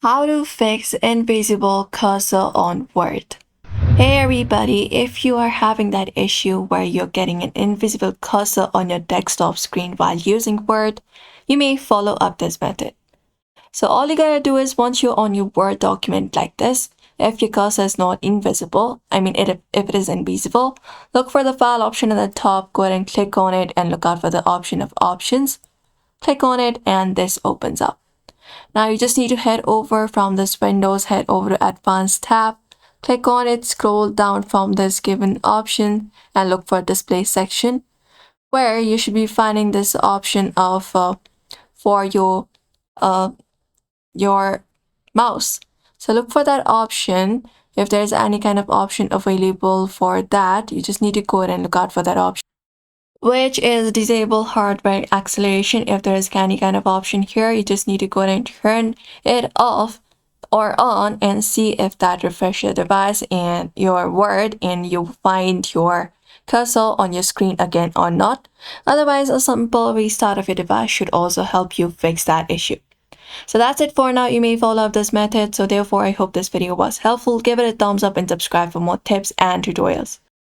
How to fix invisible cursor on Word. Hey everybody, if you are having that issue where you're getting an invisible cursor on your desktop screen while using Word, you may follow up this method. So all you gotta do is once you're on your Word document like this, if your cursor is not invisible, if it is invisible, look for the file option at the top, go ahead and click on it and look out for the option of options. Click on it and this opens up. Now you just need to head over from this Windows, head over to Advanced tab, click on it, scroll down from this given option and look for Display section, where you should be finding this option of for your mouse. So look for that option. If there's any kind of option available for that, you just need to go ahead and look out for that option, which is disable hardware acceleration. If there is any kind of option here, you just need to go ahead and turn it off or on and see if that refreshes your device and your Word and you find your cursor on your screen again or not. Otherwise, a simple restart of your device should also help you fix that issue. So that's it for now. You may follow up this method. So therefore, I hope this video was helpful. Give it a thumbs up and subscribe for more tips and tutorials.